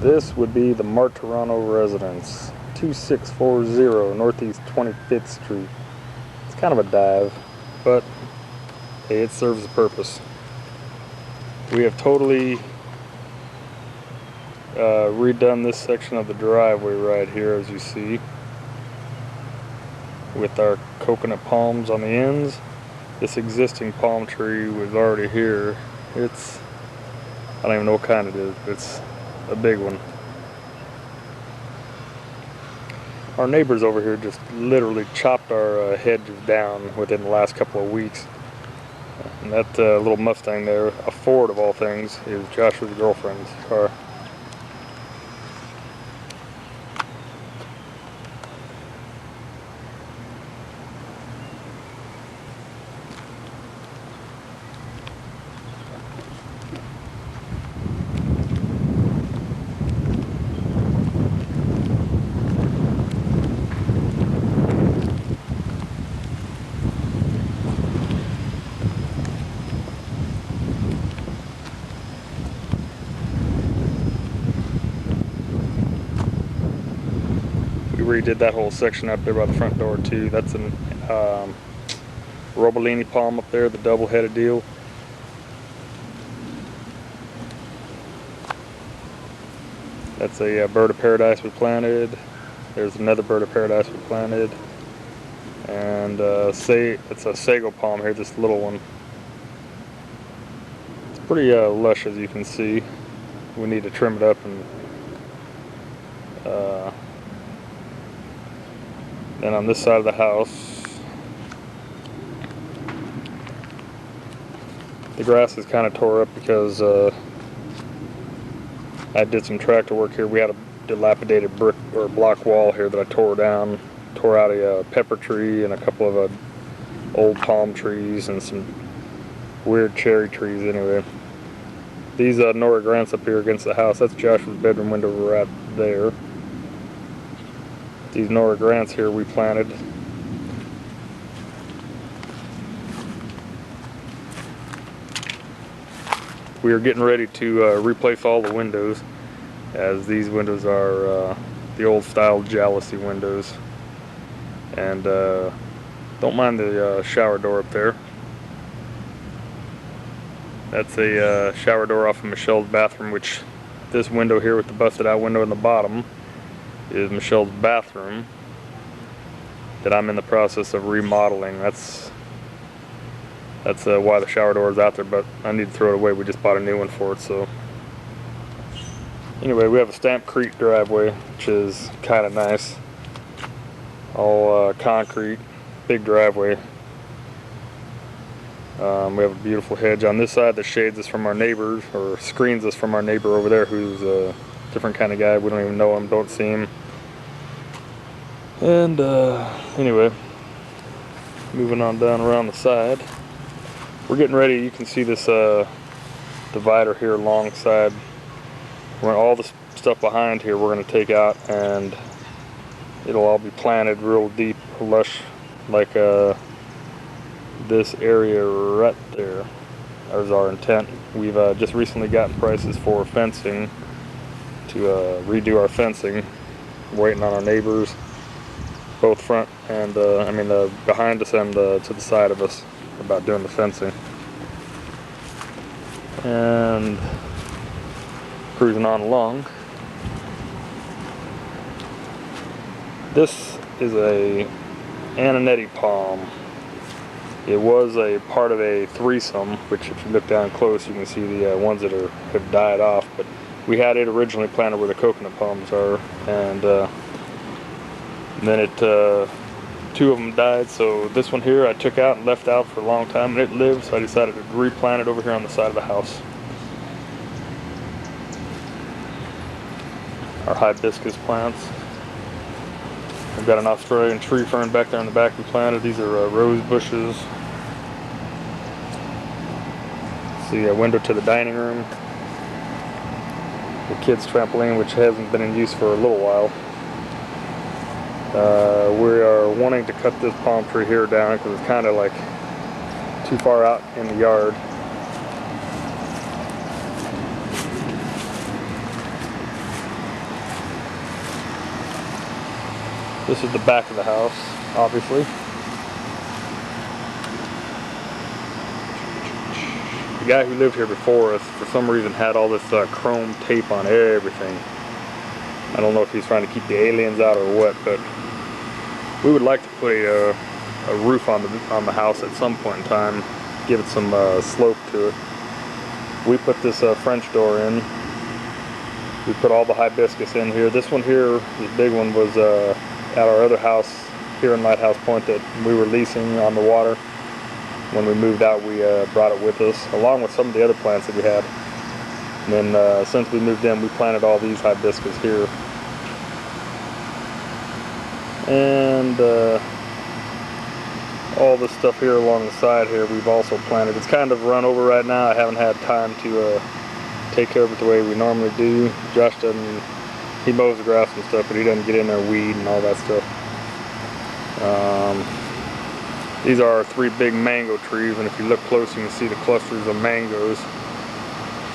This would be the Martirano residence, 2640 Northeast 25th Street. It's kind of a dive, but hey, it serves a purpose. We have totally redone this section of the driveway right here, as you see, with our coconut palms on the ends. This existing palm tree was already here. It's, I don't even know what kind it is, but it's a big one. Our neighbors over here just literally chopped our hedges down within the last couple of weeks. And that little Mustang there, a Ford of all things, is Joshua's girlfriend's car. We redid that whole section up there by the front door too. That's an Robolini palm up there, the double-headed deal. That's a bird of paradise we planted. There's another bird of paradise we planted. And it's a sago palm here, this little one. It's pretty lush, as you can see. We need to trim it up and then on this side of the house, the grass is kind of tore up because I did some tractor work here. We had a dilapidated brick or block wall here that I tore down, tore out a pepper tree and a couple of old palm trees and some weird cherry trees. Anyway, these Nora Grants up here against the house, that's Joshua's bedroom window right there. These Nora Grants here we planted. We are getting ready to replace all the windows, as these windows are the old style jalousie windows. And don't mind the shower door up there. That's a shower door off of Michelle's bathroom, which this window here with the busted out window in the bottom is Michelle's bathroom that I'm in the process of remodeling. That's why the shower door is out there, but I need to throw it away. We just bought a new one for it. So anyway, we have a Stamp Creek driveway, which is kind of nice. All concrete, big driveway. We have a beautiful hedge on this side that shades us from our neighbors, or screens us from our neighbor over there, who's a different kind of guy. We don't even know him, don't see him. And anyway, moving on down around the side, we're getting ready. You can see this divider here alongside. All the stuff behind here we're going to take out, and it'll all be planted real deep, lush, like this area right there. That was our intent. We've just recently gotten prices for fencing, to redo our fencing. We're waiting on our neighbors, both front and behind us and to the side of us, about doing the fencing. And cruising on along. This is a Ananetti palm. It was a part of a threesome, which if you look down close you can see the ones that have died off, but we had it originally planted where the coconut palms are, and then two of them died, so this one here I took out and left out for a long time, and it lived, so I decided to replant it over here on the side of the house. Our hibiscus plants. We've got an Australian tree fern back there in the back we planted. These are rose bushes. See a window to the dining room. The kids' trampoline, which hasn't been in use for a little while. We are wanting to cut this palm tree here down because it's kind of like too far out in the yard. This is the back of the house, obviously. The guy who lived here before us, for some reason, had all this chrome tape on everything. I don't know if he's trying to keep the aliens out or what, but we would like to put a roof on the house at some point in time, give it some slope to it. We put this French door in. We put all the hibiscus in here. This one here, this big one, was at our other house here in Lighthouse Point that we were leasing on the water. When we moved out, we brought it with us, along with some of the other plants that we had. And then since we moved in, we planted all these hibiscus here. And all this stuff here along the side here we've also planted. It's kind of run over right now. I haven't had time to take care of it the way we normally do. Josh doesn't, he mows the grass and stuff, but he doesn't get in there weed and all that stuff. These are our 3 big mango trees, and if you look close you can see the clusters of mangoes.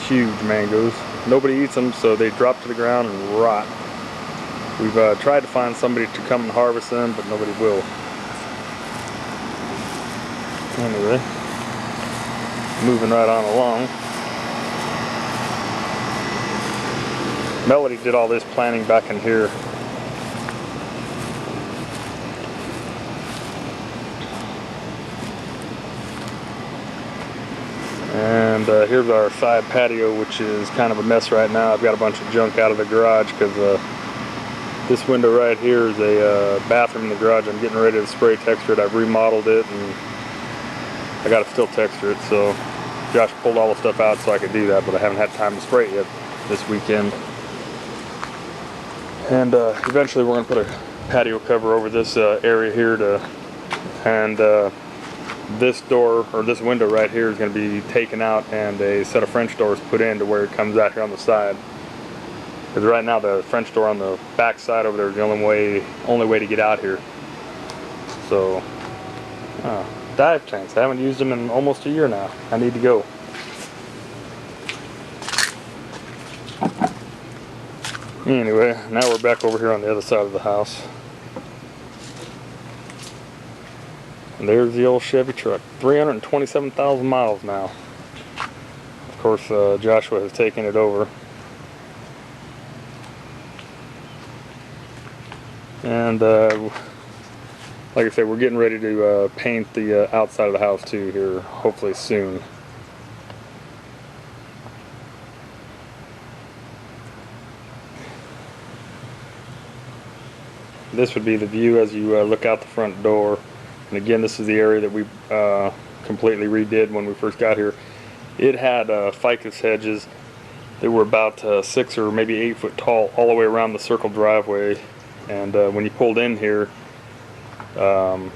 Huge mangoes. Nobody eats them, so they drop to the ground and rot. We've tried to find somebody to come and harvest them, but nobody will. Anyway, moving right on along. Melody did all this planting back in here. And here's our side patio, which is kind of a mess right now. I've got a bunch of junk out of the garage because this window right here is a bathroom in the garage. I'm getting ready to spray texture it. I've remodeled it and I got to still texture it. So Josh pulled all the stuff out so I could do that, but I haven't had time to spray it yet this weekend. And eventually we're going to put a patio cover over this area here this door, or this window right here, is going to be taken out and a set of French doors put in to where it comes out here on the side. Because right now the French door on the back side over there is the only way to get out here. So, dive tanks. I haven't used them in almost a year now. I need to go. Anyway, now we're back over here on the other side of the house. And there's the old Chevy truck. 327,000 miles now. Of course, Joshua has taken it over. And like I said, we're getting ready to paint the outside of the house too here, hopefully soon. This would be the view as you look out the front door. And again, this is the area that we completely redid when we first got here. It had ficus hedges that were about 6 or maybe 8 foot tall all the way around the circle driveway. And when you pulled in here, no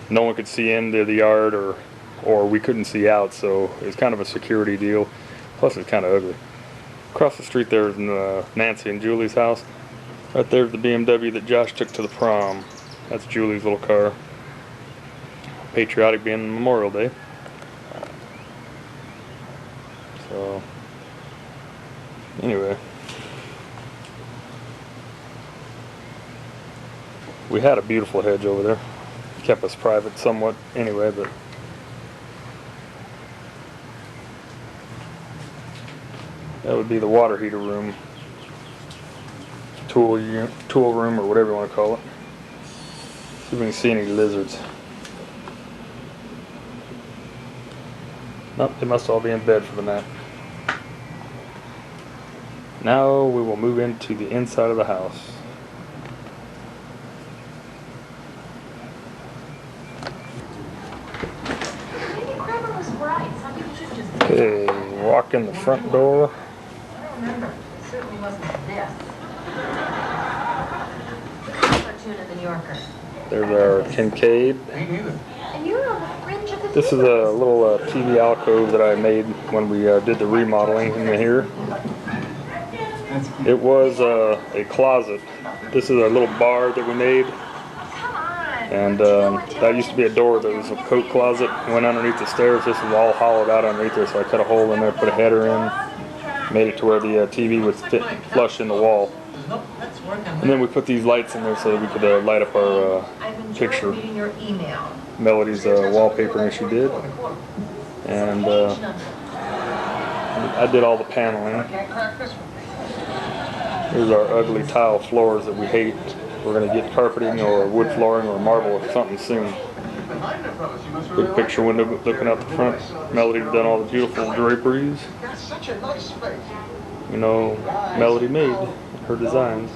one could see into the yard, or we couldn't see out, so it was kind of a security deal. Plus it's kind of ugly. Across the street there is Nancy and Julie's house. Right there's the BMW that Josh took to the prom. That's Julie's little car. Patriotic being Memorial Day. So, anyway. We had a beautiful hedge over there. Kept us private somewhat anyway, but that would be the water heater room. Tool room, or whatever you want to call it. See if we can see any lizards. Nope, they must all be in bed for the night. Now we will move into the inside of the house. Okay, walk in the front door. I don't remember. It certainly wasn't this. Cartoon in the New Yorker. There's our Kincaid. And you're on the fringe of the This is a little TV alcove that I made when we did the remodeling in here. It was a closet. This is a little bar that we made. And that used to be a door that was a coat closet. Went underneath the stairs. This was all hollowed out underneath there, so I cut a hole in there, put a header in, made it to where the TV would fit flush in the wall. And then we put these lights in there so that we could light up our picture. Melody's wallpapering she did. And I did all the paneling. Here's our ugly tile floors that we hate. We're going to get carpeting or wood flooring or marble or something soon. Big picture window looking out the front. Melody's done all the beautiful draperies. You know, Melody made her designs.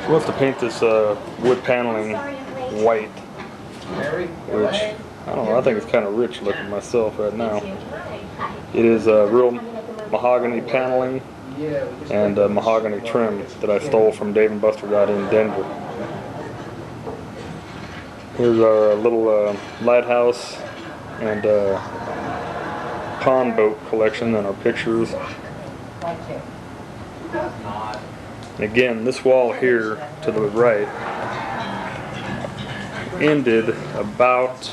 She wants to paint this wood paneling white, which, I don't know, I think it's kind of rich looking myself right now. It is real mahogany paneling and mahogany trim that I stole from Dave & Buster's out in Denver. Here's our little lighthouse and pond boat collection and our pictures. And again, this wall here to the right ended about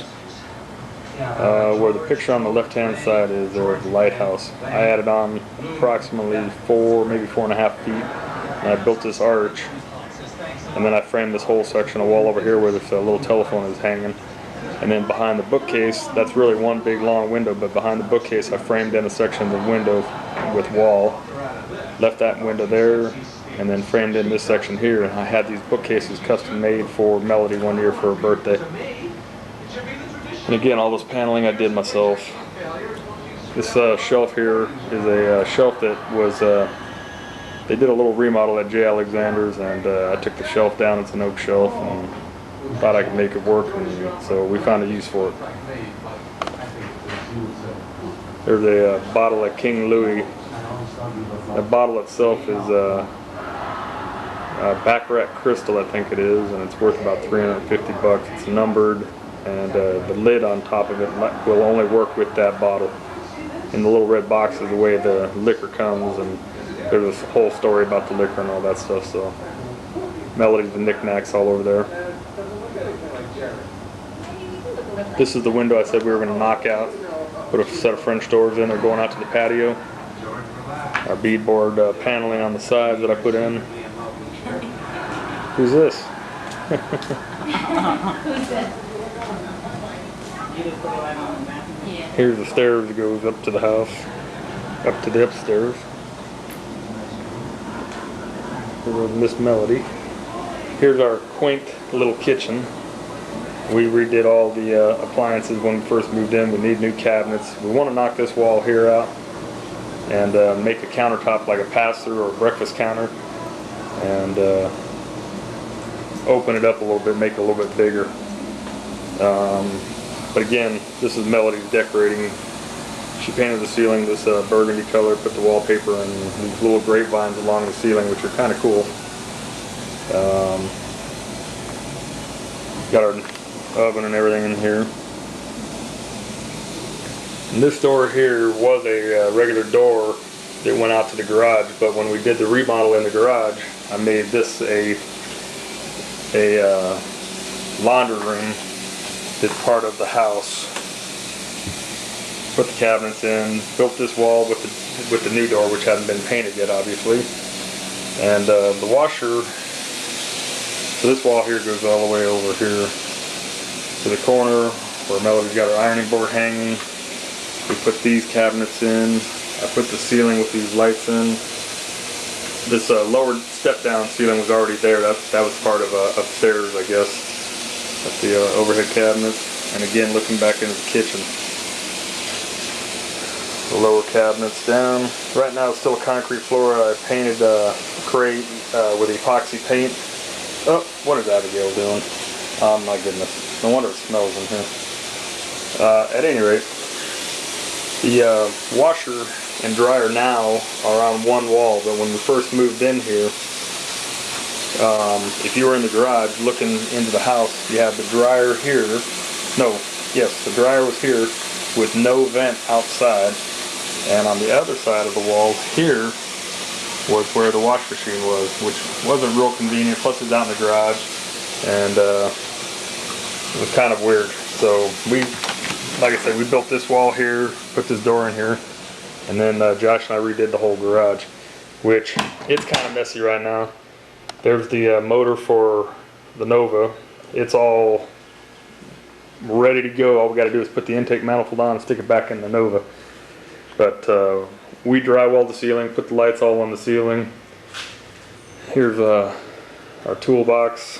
where the picture on the left hand side is there of the lighthouse. I added on approximately maybe 4.5 feet, and I built this arch, and then I framed this whole section of wall over here where this little telephone is hanging. And then behind the bookcase, that's really one big long window, but behind the bookcase I framed in a section of the window with wall, left that window there, and then framed in this section here. And I had these bookcases custom made for Melody one year for her birthday. And again, all this paneling I did myself. This shelf here is a shelf that was, they did a little remodel at J. Alexander's, and I took the shelf down. It's an oak shelf, and thought I could make it work, and so we found a use for it. There's a bottle of King Louis. The bottle itself is Baccarat Crystal, I think it is, and it's worth about $350. It's numbered, and the lid on top of it will only work with that bottle. In the little red box is the way the liquor comes, and there's this whole story about the liquor and all that stuff, so Melody's and knickknacks all over there. This is the window I said we were going to knock out, put a set of French doors in. They're going out to the patio. Our beadboard paneling on the sides that I put in. Who's this? Here's the stairs that goes up to the house, up to the upstairs. Here's Miss Melody. Here's our quaint little kitchen. We redid all the appliances when we first moved in. We need new cabinets. We want to knock this wall here out and make a countertop like a pass-through or a breakfast counter, and open it up a little bit, make it a little bit bigger. But again, this is Melody's decorating. She painted the ceiling this burgundy color, put the wallpaper and these little grapevines along the ceiling, which are kind of cool. Got our oven and everything in here. And this door here was a regular door that went out to the garage, but when we did the remodel in the garage, I made this a laundry room that's part of the house. Put the cabinets in, built this wall with the new door, which hadn't been painted yet, obviously. And the washer, so this wall here goes all the way over here to the corner where Melody's got her ironing board hanging. We put these cabinets in. I put the ceiling with these lights in. This lower step-down ceiling was already there. That was part of upstairs, I guess. That's the overhead cabinets. And again, looking back into the kitchen. The lower cabinets down. Right now it's still a concrete floor. I painted crate with epoxy paint. Oh, what is Abigail doing? Oh my goodness. No wonder it smells in here. At any rate, the washer and dryer now are on one wall, but when we first moved in here, if you were in the garage looking into the house, you have the dryer here. The dryer was here with no vent outside, and on the other side of the wall here was where the wash machine was, which wasn't real convenient. Plus it's out in the garage, and it was kind of weird. So like I said, we built this wall here, put this door in here, and then Josh and I redid the whole garage. which it's kind of messy right now. There's the motor for the Nova. It's all ready to go. All we got to do is put the intake manifold on and stick it back in the Nova. But we drywalled the ceiling, put the lights all on the ceiling. Here's our toolbox.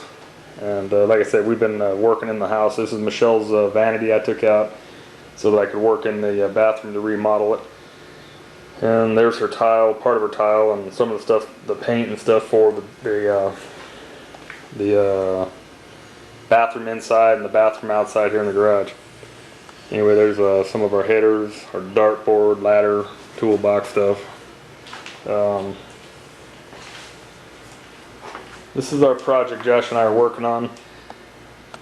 And like I said, we've been working in the house. This is Michelle's vanity I took out so that I could work in the bathroom to remodel it. And there's her tile, part of her tile, and some of the stuff, the paint and stuff for the bathroom inside and the bathroom outside here in the garage. Anyway, there's some of our headers, our dartboard, ladder, toolbox stuff. This is our project Josh and I are working on.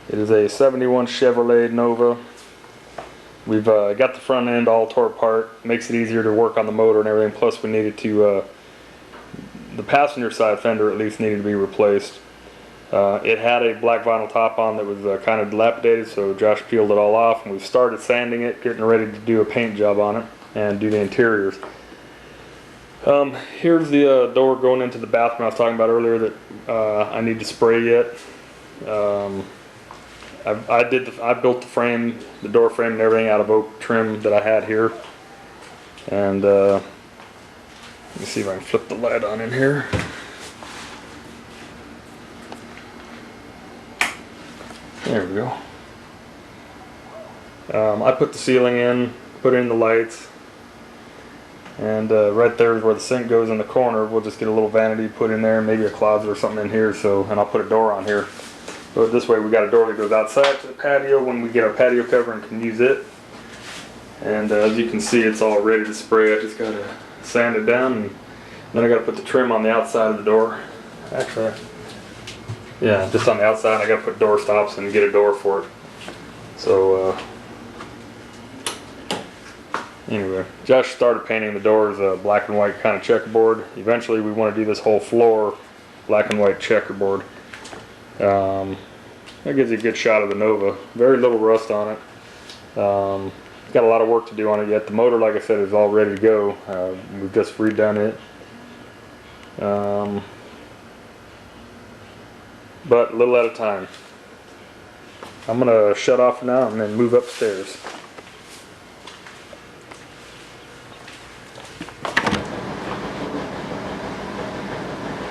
It is a 71 Chevrolet Nova. We've got the front end all tore apart. Makes it easier to work on the motor and everything. Plus we needed to, the passenger side fender at least needed to be replaced. It had a black vinyl top on that was kind of dilapidated, so Josh peeled it all off and we've started sanding it, getting ready to do a paint job on it and do the interiors. Here's the door going into the bathroom I was talking about earlier that I need to spray yet. I built the frame, the door frame and everything out of oak trim that I had here. And let me see if I can flip the light on in here. There we go. I put the ceiling in, put in the lights. And right there is where the sink goes in the corner. We'll just get a little vanity put in there, maybe a closet or something in here. So, and I'll put a door on here. So this way we got a door that goes outside to the patio when we get our patio cover and can use it. And as you can see, it's all ready to spray. I just got to sand it down, and then I got to put the trim on the outside of the door. Actually, yeah, just on the outside. I got to put door stops and get a door for it. So. Anyway, Josh started painting the doors black and white kind of checkerboard. Eventually we want to do this whole floor black and white checkerboard. That gives you a good shot of the Nova. Very little rust on it. Got a lot of work to do on it yet. The motor, like I said, is all ready to go. We've just redone it. But a little at a time. I'm going to shut off now and then move upstairs.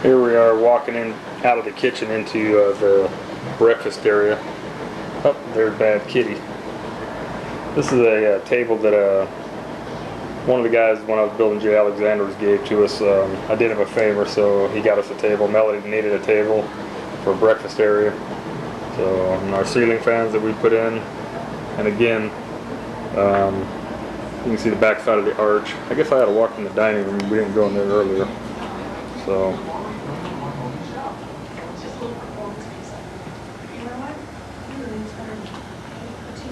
Here we are walking in out of the kitchen into the breakfast area. Oh, there's Bad Kitty. This is a table that one of the guys when I was building J. Alexander's gave to us. I did him a favor, so he got us a table. Melody needed a table for a breakfast area. So and our ceiling fans that we put in. And again, you can see the back side of the arch. I guess I had to walk in the dining room. We didn't go in there earlier. So.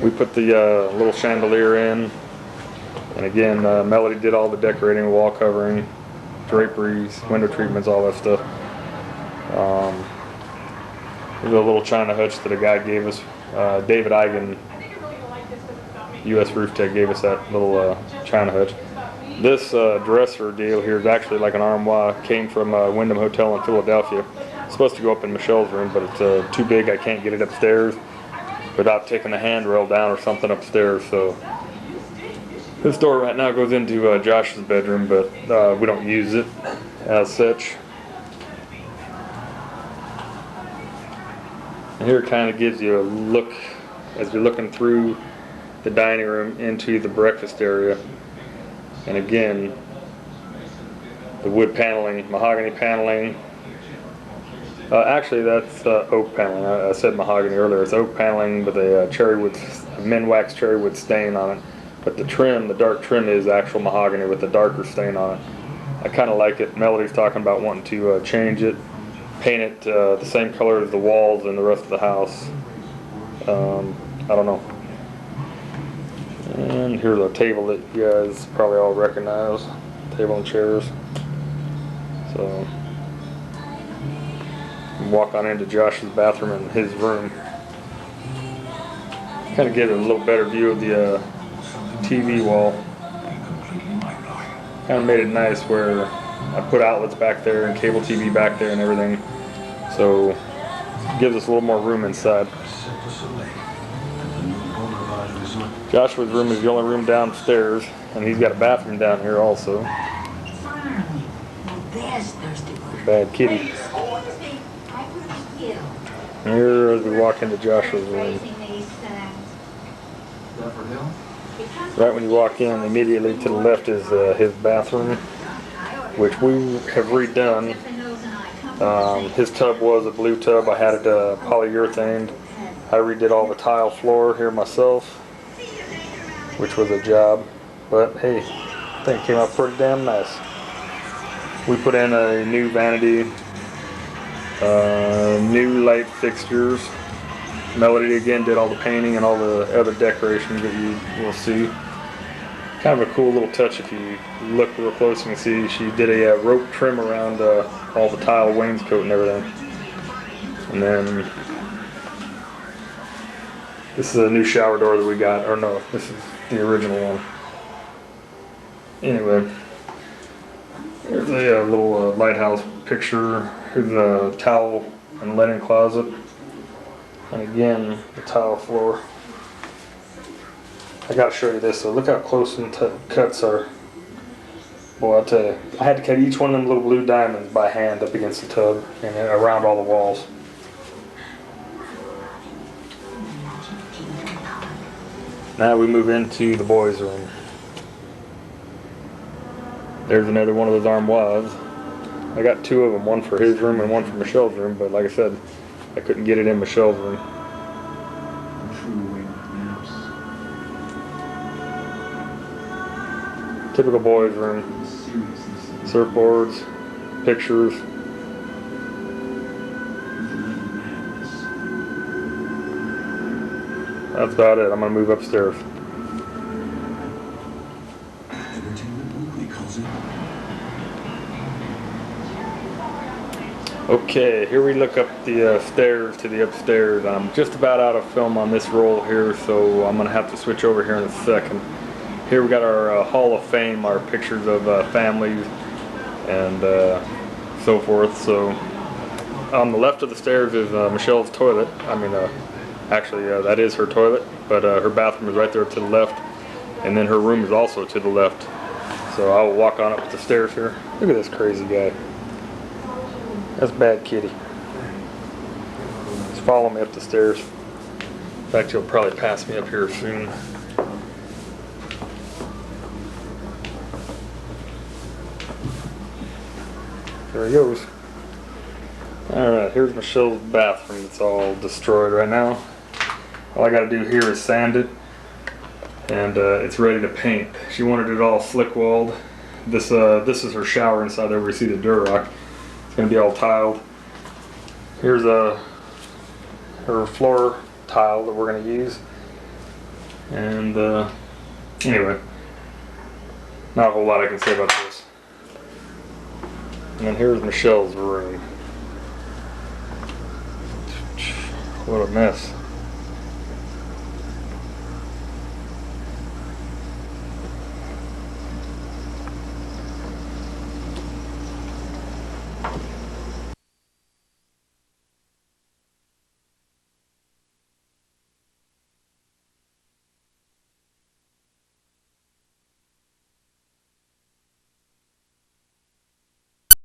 We put the little chandelier in, and again, Melody did all the decorating, wall covering, draperies, window treatments, all that stuff. There's a little china hutch that a guy gave us. David Eigen, U.S. Roof Tech, gave us that little china hutch. This dresser deal here is actually like an armoire. Came from Wyndham Hotel in Philadelphia. It's supposed to go up in Michelle's room, but it's too big. I can't get it upstairs without taking the handrail down or something upstairs. So this door right now goes into Josh's bedroom, but we don't use it as such. And here it kind of gives you a look as you're looking through the dining room into the breakfast area. And again, the wood paneling, mahogany paneling. Actually, that's oak paneling. I said mahogany earlier. It's oak paneling with a Minwax cherry wood stain on it. But the trim, the dark trim, is actual mahogany with a darker stain on it. I kind of like it. Melody's talking about wanting to change it, paint it the same color as the walls and the rest of the house. I don't know. And here's a table that you guys probably all recognize. Table and chairs. So. Walk on into Josh's bathroom and his room. Kind of get a little better view of the TV wall. Kind of made it nice where I put outlets back there and cable TV back there and everything. So it gives us a little more room inside. Joshua's room is the only room downstairs, and he's got a bathroom down here also. Bad kitty. Here as we walk into Joshua's room. Right when you walk in, immediately to the left is his bathroom, which we have redone. His tub was a blue tub. I had it polyurethane. I redid all the tile floor here myself, which was a job. But hey, I think it came out pretty damn nice. We put in a new vanity, new light fixtures. Melody again did all the painting and all the other decorations that you will see. Kind of a cool little touch if you look real close. You can see she did a rope trim around all the tile wainscot and everything. And then this is a new shower door that we got, or no, this is the original one. Anyway, here's a little lighthouse picture. Here's the towel and linen closet. And again, the tile floor. I gotta show you this, so look how close the cuts are. Boy, I'll tell you, I had to cut each one of them little blue diamonds by hand up against the tub and around all the walls. Now we move into the boys' room. There's another one of those armoires. I got two of them, one for his room and one for Michelle's room, but like I said, I couldn't get it in Michelle's room. Typical boys' room. Surfboards, pictures. That's about it. I'm gonna move upstairs. Okay, here we look up the stairs to the upstairs. I'm just about out of film on this roll here, so I'm gonna have to switch over here in a second. Here we got our Hall of Fame, our pictures of families and so forth. So on the left of the stairs is Michelle's toilet. I mean, actually that is her toilet, but her bathroom is right there to the left, and then her room is also to the left. So I will walk on up the stairs here. Look at this crazy guy. That's Bad Kitty. Just follow me up the stairs. In fact, he'll probably pass me up here soon. There he goes. Alright, here's Michelle's bathroom. It's all destroyed right now. All I gotta do here is sand it, and it's ready to paint. She wanted it all slick walled. This is her shower inside there where you see the Durock. It's gonna be all tiled. Here's her floor tile that we're gonna use. And anyway, not a whole lot I can say about this. And then here's Michelle's room. What a mess.